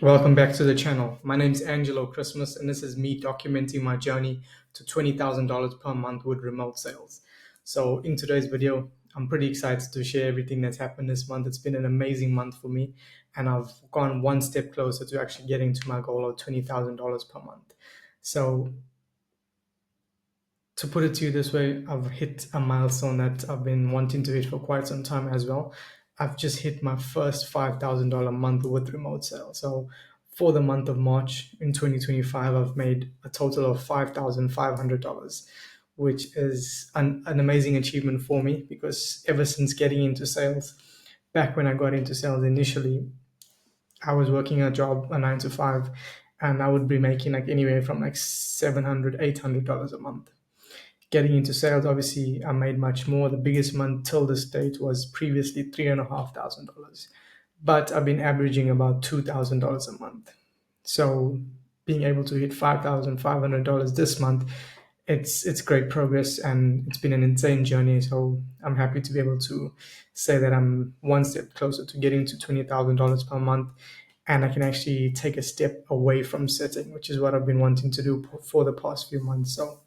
Welcome back to the channel. My name is Angelo Christmas, and this is me documenting my journey to $20,000 per month with remote sales. So, in today's video, I'm pretty excited to share everything that's happened this month. It's been an amazing month for me, and I've gone one step closer to actually getting to my goal of $20,000 per month. So, to put it to you this way, I've hit a milestone that I've been wanting to hit for quite some time as well. I've just hit my first $5,000 month with remote sales. So for the month of March in 2025, I've made a total of $5,500, which is an amazing achievement for me because ever since getting into sales, back when I got into sales initially, I was working a job, a 9 to 5, and I would be making like anywhere from like $700, $800 a month. Getting into sales, obviously, I made much more. The biggest month till this date was previously $3,500, but I've been averaging about $2,000 a month. So being able to hit $5,500 this month, it's great progress, and it's been an insane journey. So I'm happy to be able to say that I'm one step closer to getting to $20,000 per month, and I can actually take a step away from setting, which is what I've been wanting to do for the past few months. So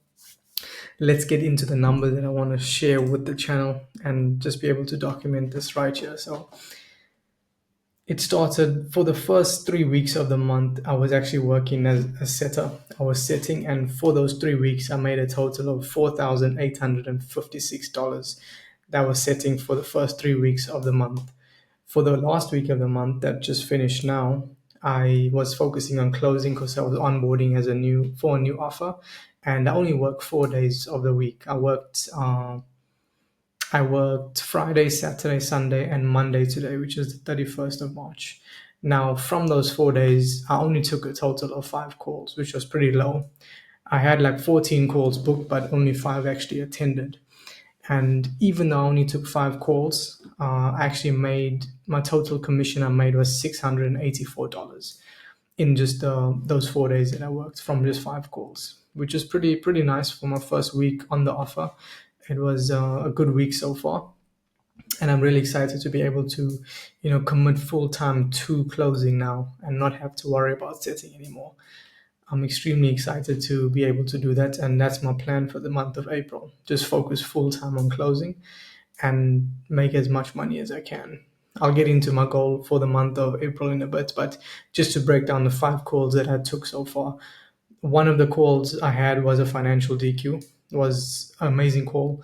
let's get into the numbers that I want to share with the channel and just be able to document this right here. So it started for the first 3 weeks of the month. I was actually working as a setter. I was setting, and for those 3 weeks, I made a total of $4,856. That was setting for the first 3 weeks of the month. For the last week of the month that just finished now, I was focusing on closing because I was onboarding as a new offer, and I only worked 4 days of the week. I worked Friday, Saturday, Sunday, and Monday today, which is the 31st of March. Now, from those 4 days, I only took a total of 5 calls, which was pretty low. I had like 14 calls booked, but only 5 actually attended. And even though I only took 5 calls, I actually made my total commission I made was $684 in just those 4 days that I worked from just 5 calls, which is pretty nice for my first week on the offer. It was a good week so far, and I'm really excited to be able to, commit full time to closing now and not have to worry about setting anymore. I'm extremely excited to be able to do that, and that's my plan for the month of April. Just focus full time on closing and make as much money as I can. I'll get into my goal for the month of April in a bit, but just to break down the 5 calls that I took so far. One of the calls I had was a financial DQ. It was an amazing call.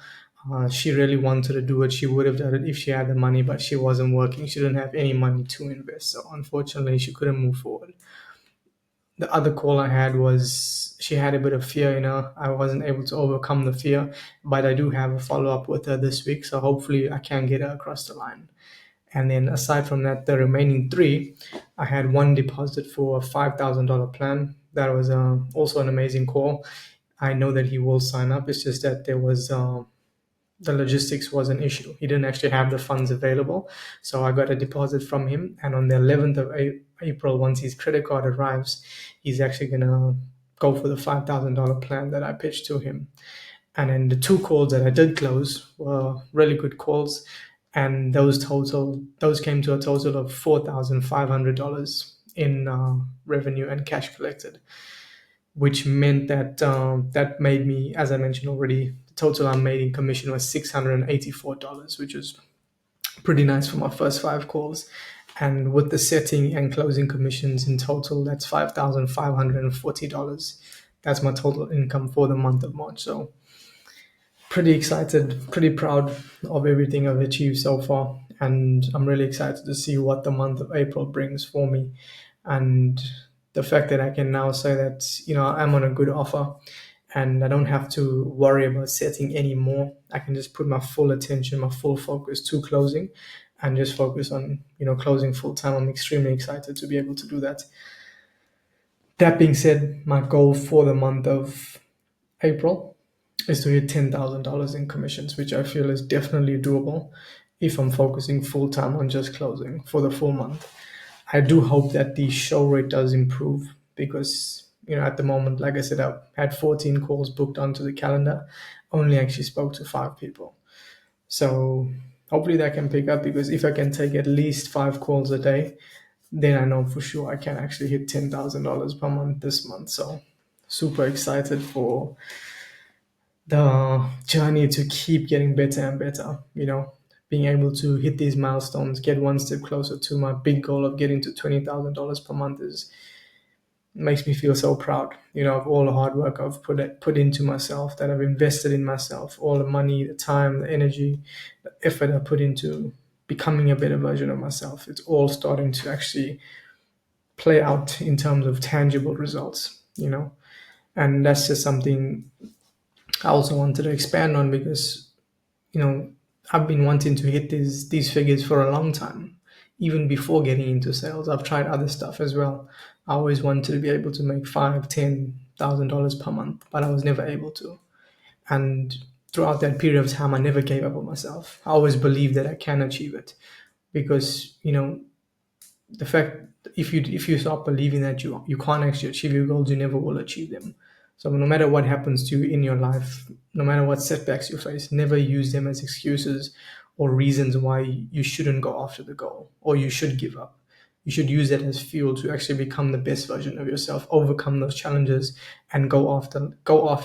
She really wanted to do it. She would have done it if she had the money, but she wasn't working. She didn't have any money to invest. So unfortunately, she couldn't move forward. The other call I had was she had a bit of fear. I wasn't able to overcome the fear, but I do have a follow up with her this week. So hopefully, I can get her across the line. And then aside from that, the remaining three, I had one deposit for a $5,000 plan. That was also an amazing call. I know that he will sign up. It's just that there was the logistics was an issue. He didn't actually have the funds available. So I got a deposit from him. And on the 11th of April, once his credit card arrives, he's actually going to go for the $5,000 plan that I pitched to him. And then the 2 calls that I did close were really good calls, and those came to a total of $4,500 in revenue and cash collected, which meant that that made me, as I mentioned already, the total I made in commission was $684, which was pretty nice for my first 5 calls. And with the setting and closing commissions in total, that's $5,540. That's my total income for the month of March. So pretty excited, pretty proud of everything I've achieved so far. And I'm really excited to see what the month of April brings for me. And the fact that I can now say that, I'm on a good offer and I don't have to worry about setting anymore. I can just put my full attention, my full focus to closing and just focus on, closing full time. I'm extremely excited to be able to do that. That being said, my goal for the month of April is to hit $10,000 in commissions, which I feel is definitely doable if I'm focusing full time on just closing for the full month. I do hope that the show rate does improve because, at the moment, like I said, I've had 14 calls booked onto the calendar, only actually spoke to 5 people. So hopefully that can pick up, because if I can take at least 5 calls a day, then I know for sure I can actually hit $10,000 per month this month. So super excited for the journey to keep getting better and better, being able to hit these milestones, get one step closer to my big goal of getting to $20,000 per month is makes me feel so proud, of all the hard work I've put into myself, that I've invested in myself, all the money, the time, the energy, the effort I put into becoming a better version of myself. It's all starting to actually play out in terms of tangible results, and that's just something I also wanted to expand on because, I've been wanting to hit these figures for a long time. Even before getting into sales, I've tried other stuff as well. I always wanted to be able to make $5,000, $10,000 per month, but I was never able to. And throughout that period of time, I never gave up on myself. I always believed that I can achieve it because, the fact, if you start believing that you can't actually achieve your goals, you never will achieve them. So no matter what happens to you in your life, no matter what setbacks you face, never use them as excuses or reasons why you shouldn't go after the goal or you should give up. You should use that as fuel to actually become the best version of yourself, overcome those challenges, and go after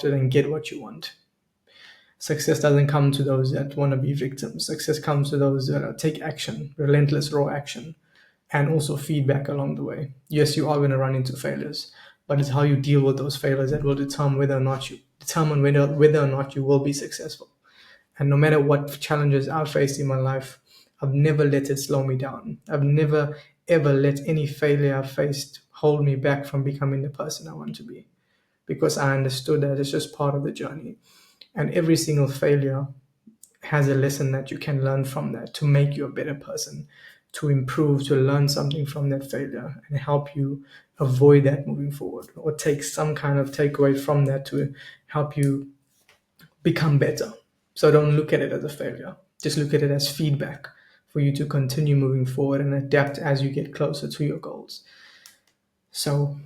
it and get what you want. Success doesn't come to those that want to be victims. Success comes to those that take action, relentless raw action, and also feedback along the way. Yes, you are going to run into failures, but it's how you deal with those failures that will determine whether or not you will be successful. And no matter what challenges I've faced in my life, I've never let it slow me down. I've never ever let any failure I've faced hold me back from becoming the person I want to be, because I understood that it's just part of the journey. And every single failure has a lesson that you can learn from that to make you a better person, to improve, to learn something from that failure and help you avoid that moving forward, or take some kind of takeaway from that to help you become better. So don't look at it as a failure. Just look at it as feedback for you to continue moving forward and adapt as you get closer to your goals. So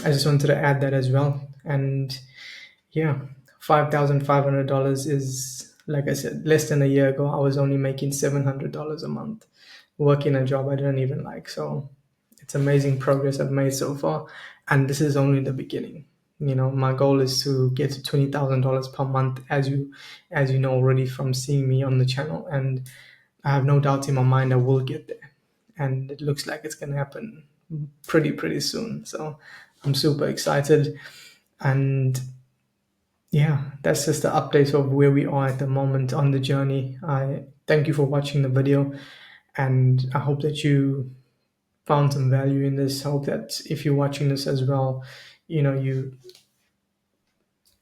I just wanted to add that as well. And yeah, $5,500 is, like I said, less than a year ago, I was only making $700 a month, working a job I didn't even like. So it's amazing progress I've made so far. And this is only the beginning. My goal is to get to $20,000 per month, as you know already from seeing me on the channel. And I have no doubt in my mind I will get there. And it looks like it's going to happen pretty soon. So I'm super excited. And yeah, that's just the update of where we are at the moment on the journey. I thank you for watching the video, and I hope that you found some value in this. I hope that if you're watching this as well, you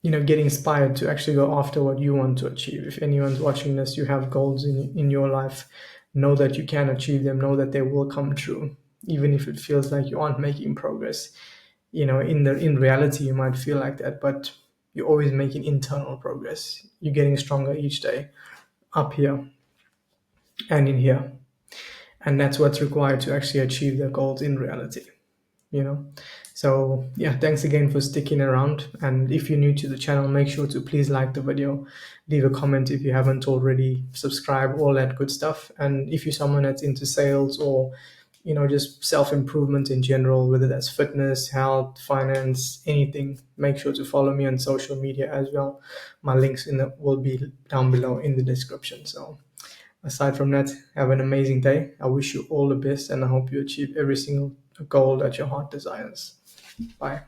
get inspired to actually go after what you want to achieve. If anyone's watching this, you have goals in your life, know that you can achieve them, know that they will come true, even if it feels like you aren't making progress. In reality you might feel like that, but you're always making internal progress. You're getting stronger each day, up here and in here, and that's what's required to actually achieve the goals in reality. So yeah, thanks again for sticking around. And if you're new to the channel, make sure to please like the video, leave a comment if you haven't already, subscribe, all that good stuff. And if you're someone that's into sales or just self-improvement in general, whether that's fitness, health, finance, anything, make sure to follow me on social media as well. My links will be down below in the description. So aside from that, have an amazing day. I wish you all the best, and I hope you achieve every single goal that your heart desires. Bye.